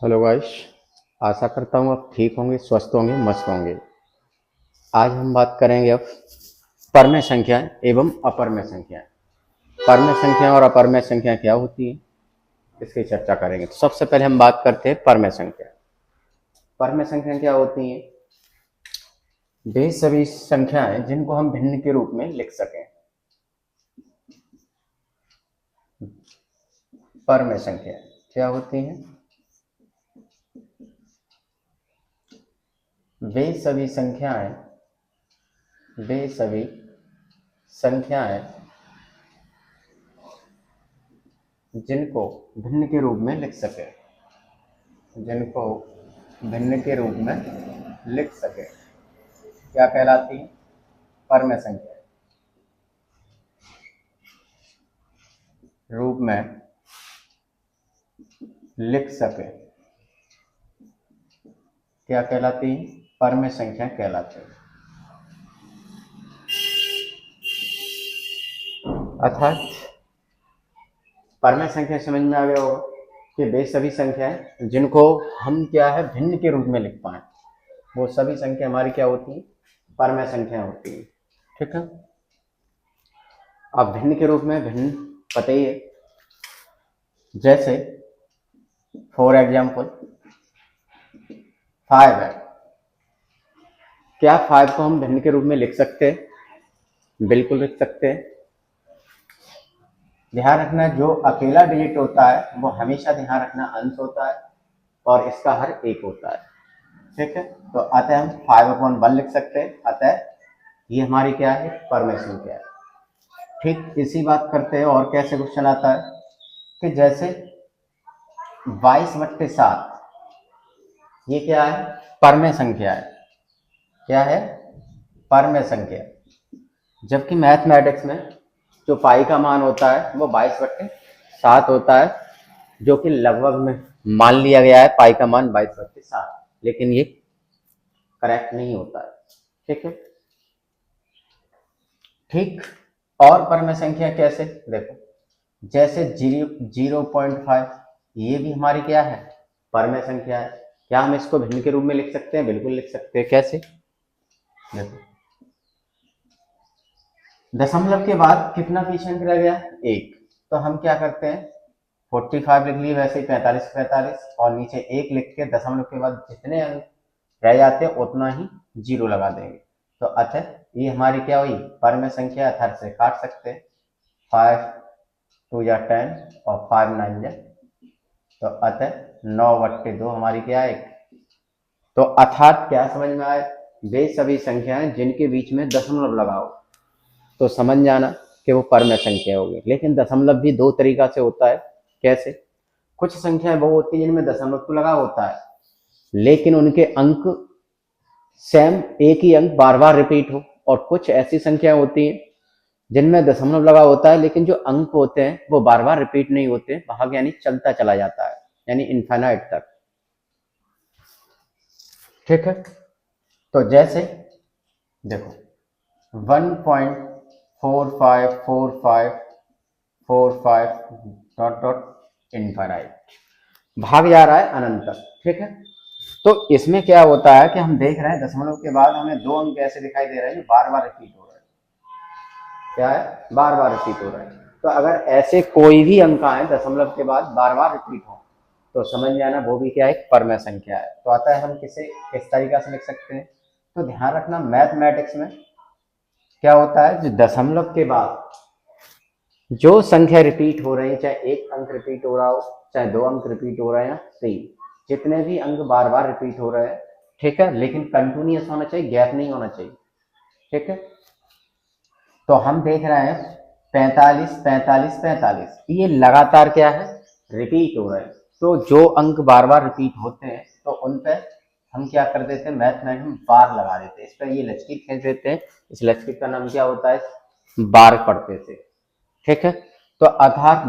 Hello guys. आशा करता हूँ आप ठीक होंगे, स्वस्थ होंगे, मस्त होंगे। आज हम बात करेंगे अब परमेय संख्याएं एवं अपरमेय संख्याएं। परमेय संख्या और अपरमेय संख्या क्या होती है, इसकी चर्चा करेंगे। तो सबसे पहले हम बात करते हैं परमेय संख्या। परमेय संख्या क्या होती है? वे सभी संख्याएं जिनको हम भिन्न के रूप में लिख सकें। परमेय संख्या क्या होती है? वे सभी संख्याएं वे सभी संख्याएं जिनको भिन्न के रूप में लिख सके जिनको भिन्न के रूप में लिख सके क्या कहलाती है? परमेय संख्या। रूप में लिख सके क्या कहलाती है? परमेय संख्या कहलाती है। अर्थात परमेय संख्या समझ में आ गया होगा कि वे सभी संख्याएं जिनको हम क्या है भिन्न के रूप में लिख पाए, वो सभी संख्या हमारी क्या होती है? परमेय संख्या होती है। ठीक है। अब भिन्न के रूप में भिन्न पता ही है, जैसे फॉर एग्जाम्पल 5 है। क्या 5 को हम भिन्न के रूप में लिख सकते हैं? बिल्कुल लिख सकते हैं। ध्यान रखना, जो अकेला डिजिट होता है वो हमेशा ध्यान रखना अंश होता है और इसका हर एक होता है। ठीक है। तो अतः हम 5/1 लिख सकते हैं। अतः ये हमारी क्या है? परमेय संख्या है। ठीक इसी बात करते हैं और कैसे क्वेश्चन आता है कि जैसे 22/7 ये क्या है? परमेय संख्या है। क्या है? परमेय संख्या। जबकि मैथमेटिक्स में जो पाई का मान होता है वो 22/7 होता है, जो कि लगभग में मान लिया गया है पाई का मान 22/7, लेकिन ये करेक्ट नहीं होता है। ठीक है। ठीक। और परमेय संख्या कैसे? देखो, जैसे 0.5 ये भी हमारी क्या है? परमेय संख्या है। क्या हम इसको भिन्न के रूप में लिख सकते हैं? बिल्कुल लिख सकते हैं। कैसे? देखो, दशमलव के बाद कितना पीछे अंक रह गया? 1। तो हम क्या करते हैं? 45 लिख लिए, वैसे ही 45 और नीचे 1 लिख के दशमलव के बाद जितने अंक रह जाते हैं उतना ही 0 लगा देंगे। तो अतः ये हमारी क्या हुई? परमेय संख्या। अर्थात से काट सकते हैं। 5 2 10 और 5 9 तो अतः 9/2 हमारी क्या है? तो अर्थात क्या समझ में आए? वे सभी संख्याएं जिनके बीच में दशमलव लगाओ तो समझ जाना कि वो परमेय संख्या होगी। लेकिन दशमलव भी दो तरीका से होता है। कैसे? कुछ संख्याएं वो होती है जिनमें दशमलव तो लगा होता है, लेकिन उनके अंक सेम एक ही अंक बार बार रिपीट हो। और कुछ ऐसी संख्याएं होती हैं जिनमें दशमलव लगा होता है, लेकिन जो अंक होते हैं वो बार बार रिपीट नहीं होते, भाग यानी चलता चला जाता है, यानी इनफाइनाइट तक। ठीक है। तो जैसे देखो 1.454545 इनफाइनाइट भाग जा रहा है अनंत तक। ठीक है। तो इसमें क्या होता है कि हम देख रहे हैं दशमलव के बाद हमें दो अंक ऐसे दिखाई दे रहे हैं जो बार बार रिपीट हो रहे हैं। क्या है? बार बार रिपीट हो रहे हैं। तो अगर ऐसे कोई भी अंक आए दशमलव के बाद बार बार रिपीट हो तो समझ जाना वो भी क्या है? परमेय संख्या है। तो आता है हम किसे किस तरीका से लिख सकते हैं? तो ध्यान रखना, मैथमेटिक्स में क्या होता है, जो दशमलव के बाद जो संख्या रिपीट हो रही है, चाहे एक अंक रिपीट हो रहा हो, चाहे दो अंक रिपीट हो रहे हैं, तीन, जितने भी अंक बार बार रिपीट हो रहे हैं, ठीक है, लेकिन कंटिन्यूअस होना चाहिए, गैप नहीं होना चाहिए। ठीक है। तो हम देख रहे हैं 45 45 45 ये लगातार क्या है? रिपीट हो रहे हैं। तो जो अंक बार बार रिपीट होते हैं तो उन पे हम क्या कर देते हैं? मैथमेटिक्स में बार लगा देते हैं। इस पर ये लकीर खींच देते हैं। इस लकीर का नाम क्या होता है? बार पढ़ते थे। ठीक है। तो अर्थात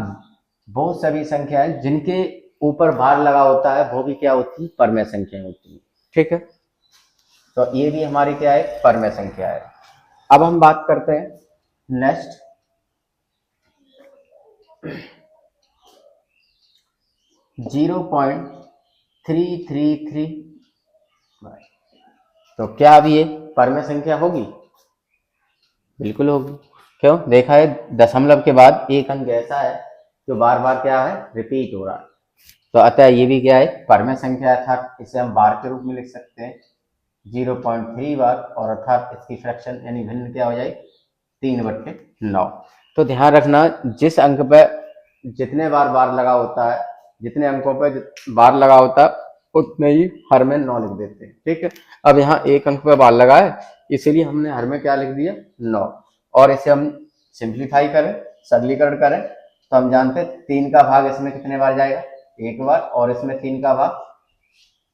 वो सभी संख्याएं जिनके ऊपर बार लगा होता है वो भी क्या होती है? परमेय संख्या होती है। ठीक है। तो ये भी हमारी क्या है? परमेय संख्या है। अब हम बात करते हैं नेक्स्ट 0.5 333। तो क्या अब ये परमेय संख्या होगी? बिल्कुल होगी। क्यों? देखा है दशमलव के बाद एक अंक ऐसा है जो बार बार क्या है, रिपीट हो रहा है। तो अतः ये भी क्या है, परमेय संख्या, अर्थात इसे हम बार के रूप में लिख सकते हैं 0.3 बार, और अर्थात इसकी फ्रैक्शन यानी भिन्न क्या हो जाएगी, 3/9। तो ध्यान रखना, जिस अंक पे जितने बार बार लगा होता है, जितने अंकों पे बार लगा होता है, उतने ही हर में 9 लिख देते हैं। ठीक है, अब यहाँ एक अंक पे बार लगा है, इसीलिए हमने हर में क्या लिख दिया, 9। और इसे हम सिंप्लीफाई करें, सरलीकरण करें, तो हम जानते हैं 3 का भाग इसमें कितने बार जाएगा, 1 बार, और इसमें 3 का भाग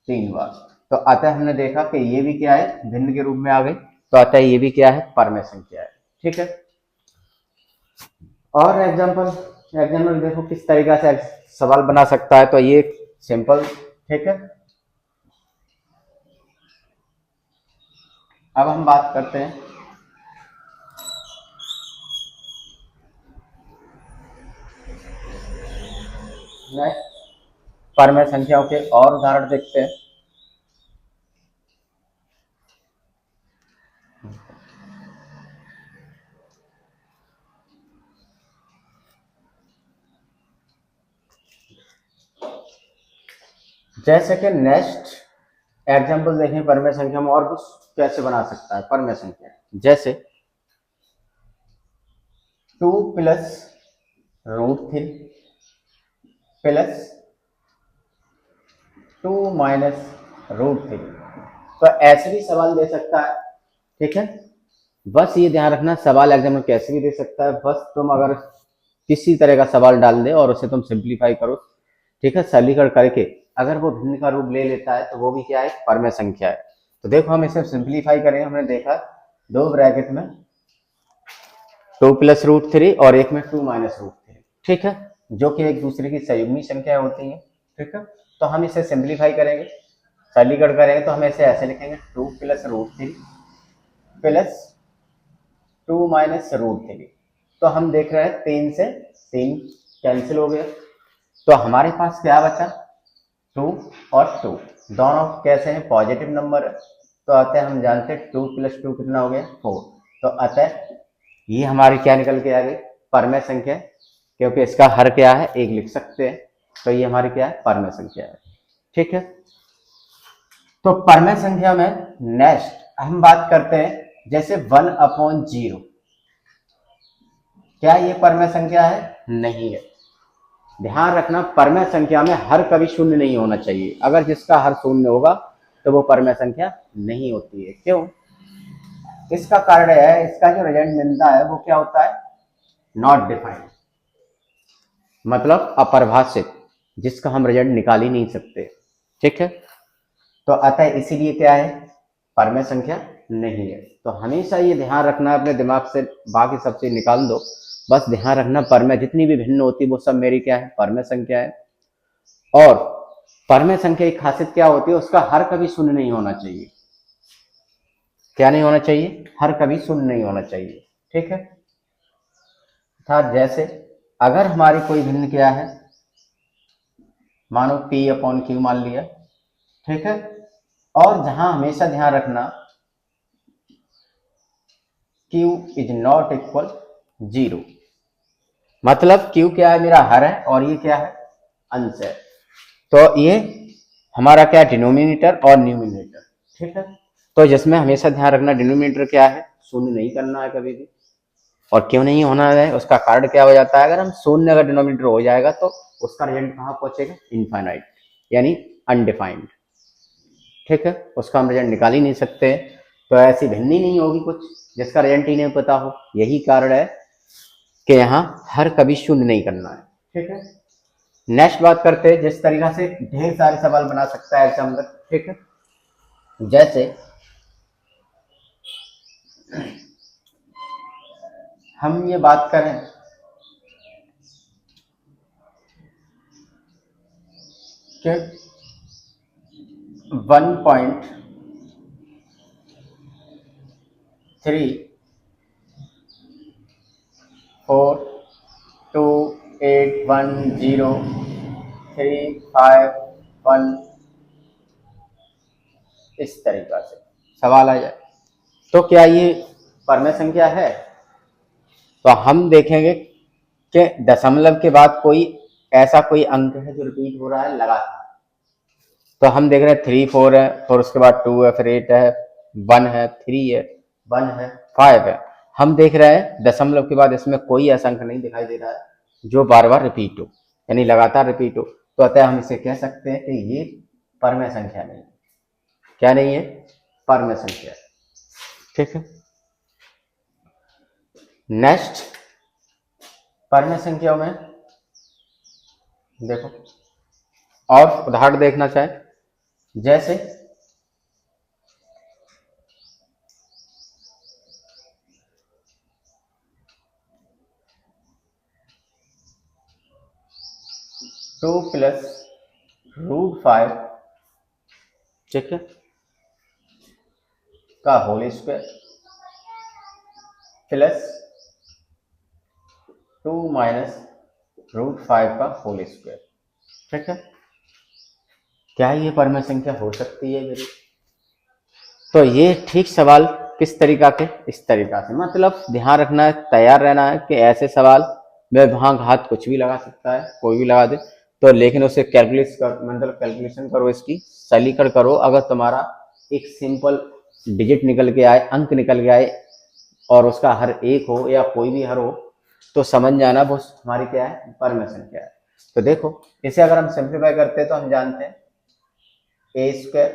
3 बार। तो अतः हमने देखा कि ये भी क्या है, भिन्न के रूप में आ गई, तो अतः ये भी क्या है, परमेय संख्या है। ठीक है, और एग्जाम्पल देखो किस तरीका से सवाल बना सकता है। तो ये सिंपल, ठीक है। अब हम बात करते हैं परमेय संख्याओं के और उदाहरण देखते हैं। जैसे कि नेक्स्ट एग्जाम्पल देखें परमेय संख्या में, और कुछ कैसे बना सकता है परमेय संख्या। जैसे 2 प्लस √3 प्लस 2 माइनस √3। तो ऐसे भी सवाल दे सकता है। ठीक है, बस ये ध्यान रखना, सवाल एग्जाम में कैसे भी दे सकता है, बस तुम अगर किसी तरह का सवाल डाल दे और उसे तुम सिंप्लीफाई करो, ठीक है, सरलीकरण करके, अगर वो भिन्न का रूप ले लेता है तो वो भी क्या है, परमेय संख्या है। तो देखो हम इसे सिंप्लीफाई करें, हमने देखा 2 ब्रैकेट में 2 प्लस √3 और एक में 2 माइनस √3, ठीक है, जो कि एक दूसरे की संयुग्मी संख्या होती है। ठीक है, तो हम इसे सिंप्लीफाई करेंगे, सरलीकरण करेंगे, तो हम इसे ऐसे लिखेंगे 2 प्लस √3 प्लस 2 माइनस √3। तो हम देख रहे हैं 3 से 3 कैंसिल हो गया, तो हमारे पास क्या बचा, 2 और 2, दोनों कैसे हैं, पॉजिटिव नंबर है। तो अतः हम जानते हैं 2 प्लस 2 कितना हो गया, 4। तो अतः ये हमारी क्या निकल के आ गई, परमेय संख्या, क्योंकि इसका हर क्या है, एक लिख सकते हैं। तो ये हमारी क्या है, परमेय संख्या है। ठीक है, तो परमेय संख्या में नेक्स्ट हम बात करते हैं, जैसे 1/0। क्या ये परमेय संख्या है? नहीं है। ध्यान रखना, परमेय संख्या में हर कभी शून्य नहीं होना चाहिए। अगर जिसका हर शून्य होगा तो वो परमेय संख्या नहीं होती है। क्यों? इसका कारण है, इसका जो रिजल्ट मिलता है वो क्या होता है, नॉट डिफाइंड, मतलब अपरिभाषित, जिसका हम रिजल्ट निकाल ही नहीं सकते। ठीक है, तो अतः इसीलिए क्या है, परमेय संख्या नहीं है। तो हमेशा ये ध्यान रखना, अपने दिमाग से बाकी सब चीज निकाल दो, बस ध्यान रखना परमेय जितनी भी भिन्न होती है वो सब मेरी क्या है, परमेय संख्या है। और परमेय संख्या की खासियत क्या होती है, उसका हर कभी शून्य नहीं होना चाहिए। क्या नहीं होना चाहिए, हर कभी शून्य नहीं होना चाहिए। ठीक है, अर्थात जैसे अगर हमारी कोई भिन्न क्या है, मानो P/Q मान लिया, ठीक है, और जहां हमेशा ध्यान रखना Q इज नॉट इक्वल 0, मतलब Q क्या है, मेरा हर है, और ये क्या है, अंश है। तो ये हमारा क्या है, डिनोमिनेटर और न्यूमिनेटर। ठीक है, तो जिसमें हमेशा ध्यान रखना डिनोमिनेटर क्या है, शून्य नहीं करना है कभी भी। और क्यों नहीं होना है, उसका कारण क्या हो जाता है, अगर हम शून्य अगर डिनोमिनेटर हो जाएगा तो उसका रिजल्ट कहाँ पहुंचेगा, इनफाइनाइट, यानी अनडिफाइंड। ठीक है, उसका हम रिजल्ट निकाल ही नहीं सकते। तो ऐसी भिन्न ही नहीं होगी कुछ जिसका रिजल्ट ही नहीं पता हो। यही कारण है कि यहाँ हर कभी शून्य नहीं करना है। ठीक है, नेक्स्ट बात करते हैं, जिस तरीका से ढेर सारे सवाल बना सकता है एग्जामिनर। ठीक है, जैसे हम ये बात करें कि 1.342810351, इस तरीका से सवाल आ जाए। तो क्या ये परमेय संख्या है? तो हम देखेंगे कि दशमलव के बाद कोई ऐसा कोई अंक है जो रिपीट हो रहा है लगातार। तो हम देख रहे हैं 3 4 है, फिर उसके बाद 2 है, फिर 8 है, 1 है, 3 है, 1 है, 5 है। हम देख रहे हैं दशमलव के बाद इसमें कोई ऐसा अंक नहीं दिखाई दे रहा है जो बार बार रिपीट हो, यानी लगातार रिपीट हो। तो अतः हम इसे कह सकते हैं कि ये परमेय संख्या नहीं है। क्या नहीं है? परमेय संख्या। ठीक है। नेक्स्ट परमेय संख्याओं में देखो और उदाहरण देखना चाहे, जैसे 2 प्लस √5, ठीक है, का होल स्क्वायर प्लस 2 माइनस √5 का होल स्क्वायर। ठीक है। क्या ये परमेय संख्या हो सकती है मेरी? तो ये ठीक सवाल किस तरीका के? इस तरीका से, मतलब ध्यान रखना है, तैयार रहना है कि ऐसे सवाल में वहां घात कुछ भी लगा सकता है, कोई भी लगा दे। तो लेकिन उसे कैलकुलेट कर, मतलब कैलकुलेशन करो, इसकी सलीकड़ करो। अगर तुम्हारा एक सिंपल डिजिट निकल के आए, अंक निकल के आए और उसका हर एक हो या कोई भी हर हो, तो समझ जाना वो हमारी क्या है? परमेय संख्या है। तो देखो इसे अगर हम सिंप्लीफाई करते हैं तो हम जानते हैं ए स्क्वायर,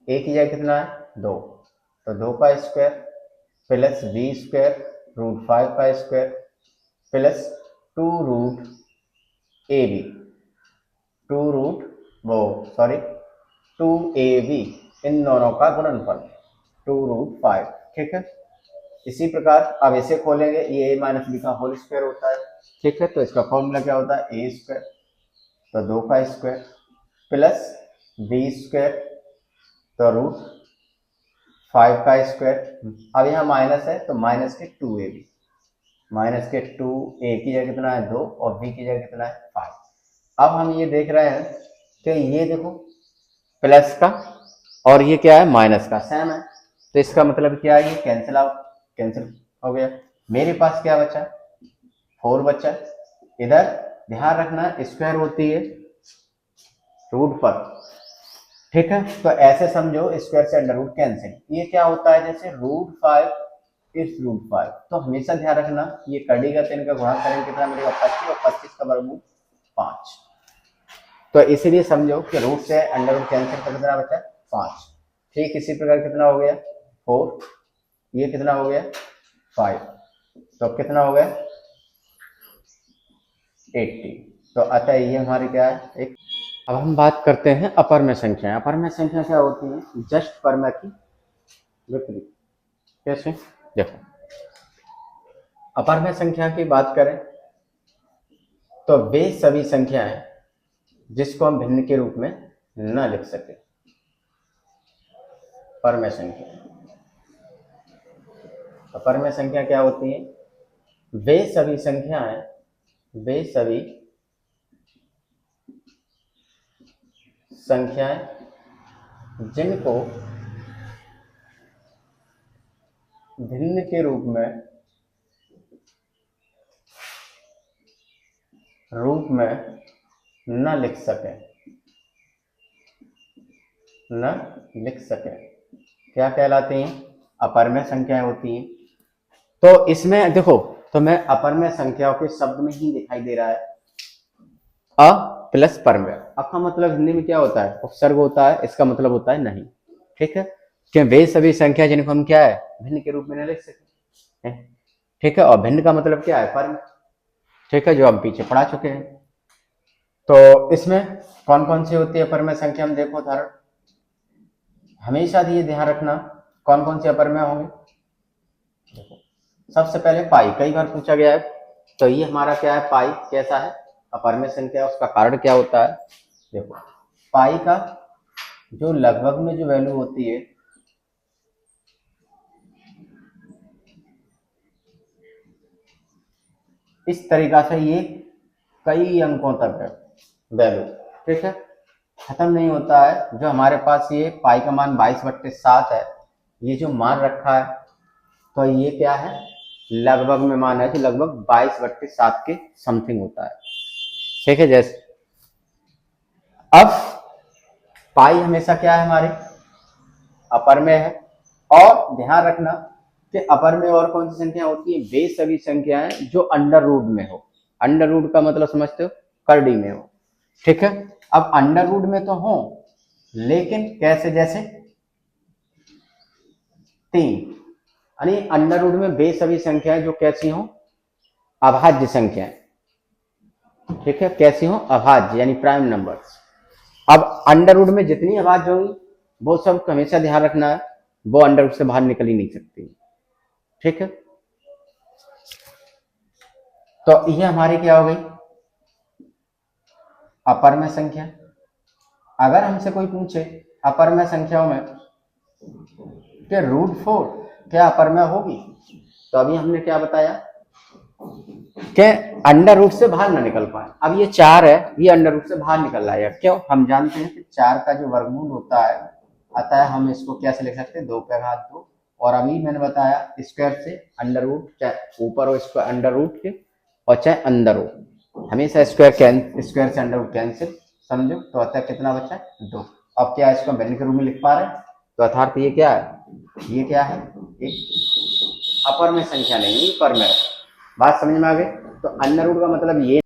ए की जगह कितना है? 2, तो 2 का स्क्वायर प्लस बी स्क्वायर √5 का square plus 2 root A B, 2 root वो सॉरी 2ab, इन दोनों का गुणनफल 2√5। ठीक है। इसी प्रकार अब इसे खोलेंगे, ये a माइनस बी का होल स्क्वायर होता है। ठीक है। तो इसका फॉर्मूला क्या होता है? ए स्क्वायर, तो 2 का स्क्वायर प्लस बी स्क्वायर, तो √5 का स्क्वायर। अब यहाँ माइनस है तो माइनस के 2ab, माइनस के 2, ए की जगह कितना है? 2 और बी की जगह कितना है? 5। अब हम ये देख रहे हैं कि ये देखो प्लस का और ये क्या है? माइनस का सेम है। तो इसका मतलब क्या है? ये कैंसिल आउट, कैंसिल हो गया। मेरे पास क्या बचा? 4 बचा। इधर ध्यान रखना स्क्वायर होती है रूट पर। ठीक है। तो ऐसे समझो स्क्वायर से अंडर रूट कैंसिल। ये क्या होता है? जैसे √5 इस √5, तो हमेशा ध्यान रखना ये कड़ीगा तो इनका गुणा करेंगे कितना मिलेगा? 25, और 25 का वर्गमूल 5। तो इसीलिए समझो कि रूट से अंडर रूट कैंसिल कर कितना बचा? 5। ठीक इसी प्रकार कितना हो गया? 4, ये कितना हो गया? 5, तो कितना हो गया? 80। तो अतः ये हमारी क्या है? एक। अब हम बात करते हैं अपरमेय संख्या। अपरमेय संख्या क्या होती है? जस्ट परमेय की विपरीत। कैसे? देखो अपरमेय संख्या की बात करें तो वे सभी संख्याएं जिसको हम भिन्न के रूप में न लिख सके, परमेय संख्या। अपरमेय संख्या क्या होती है? वे सभी संख्याएं, वे सभी संख्याएं जिनको भिन्न के रूप में न लिख सके, न लिख सके, क्या कहलाती हैं? अपरमेय संख्याएं होती हैं। तो इसमें देखो, तो मैं अपरमेय संख्याओं के शब्द में ही दिखाई दे रहा है अ प्लस परमेय। अब का मतलब हिंदी में क्या होता है? उपसर्ग होता है, इसका मतलब होता है नहीं। ठीक है। कि वे सभी संख्या जिनको हम क्या है? भिन्न के रूप में न लिख सके। ठीक है। और भिन्न का मतलब क्या है? परमेय। ठीक है, जो हम पीछे पढ़ा चुके हैं। तो इसमें कौन कौन सी होती है अपरमेय संख्या? हम देखो उदाहरण, हमेशा ये ध्यान रखना कौन कौन से अपरमेय होंगे। देखो सबसे पहले पाई, कई बार पूछा गया है। तो ये हमारा क्या है? पाई कैसा है? अपरमेय संख्या। उसका कारण क्या होता है? देखो पाई का जो लगभग में जो वैल्यू होती है, इस तरीका से ये कई अंकों तक है वैल्यू। ठीक है। खत्म नहीं होता है। जो हमारे पास ये पाई का मान 22/7 है, ये जो मान रखा है तो ये क्या है, लगभग में मान है कि लगभग 22/7 के समथिंग होता है। ठीक है। जैसे अब पाई हमेशा क्या है, हमारे अपर में है। और ध्यान रखना कि अपर में और कौन सी संख्या होती है, वे सभी संख्याएं जो अंडर रूट में हो। अंडर रूट का मतलब समझते हो, करड़ी में हो। ठीक है। अब अंडर रूट में तो हो, लेकिन कैसे, जैसे 3, यानी अंडर रूट में वे सभी संख्याएं जो कैसी हो, अभाज्य संख्याएं। ठीक है, कैसी हो, अभाज्य यानी प्राइम नंबर्स। अब अंडर रूट में जितनी अभाज्य होंगी वो सब हमेशा ध्यान रखना है, वो अंडर रूट से बाहर निकल ही नहीं सकती। ठीक है। तो ये हमारी क्या हो गई, अपर में संख्या। अगर हमसे कोई पूछे अपर में संख्याओं में कि √4 क्या अपर में होगी, तो अभी हमने क्या बताया कि अंडर रूट से बाहर ना निकल पाए। अब ये 4 है, ये अंडर रूट से बाहर निकल रहा है। क्यों, हम जानते हैं कि 4 का जो वर्गमूल होता है, अतः हम इसको कैसे लिख सकते हैं, 2/2। और अभी मैंने बताया स्क्वायर से अंडर रूट, चाहे ऊपर हो स्क्वायर अंडर रूट के और चाहे अंदर हो, हमेशा स्क्वायर से अंडर रूट कैंसिल, समझो। तो अतः कितना बचा, 2। अब क्या इसको वैल्यू के रूप में लिख पा रहे हैं, तो अर्थात ये क्या है, ये क्या है, एक अपर में संख्या नहीं, पर में। बात समझ में आ गई। तो अंडर रूट का मतलब ये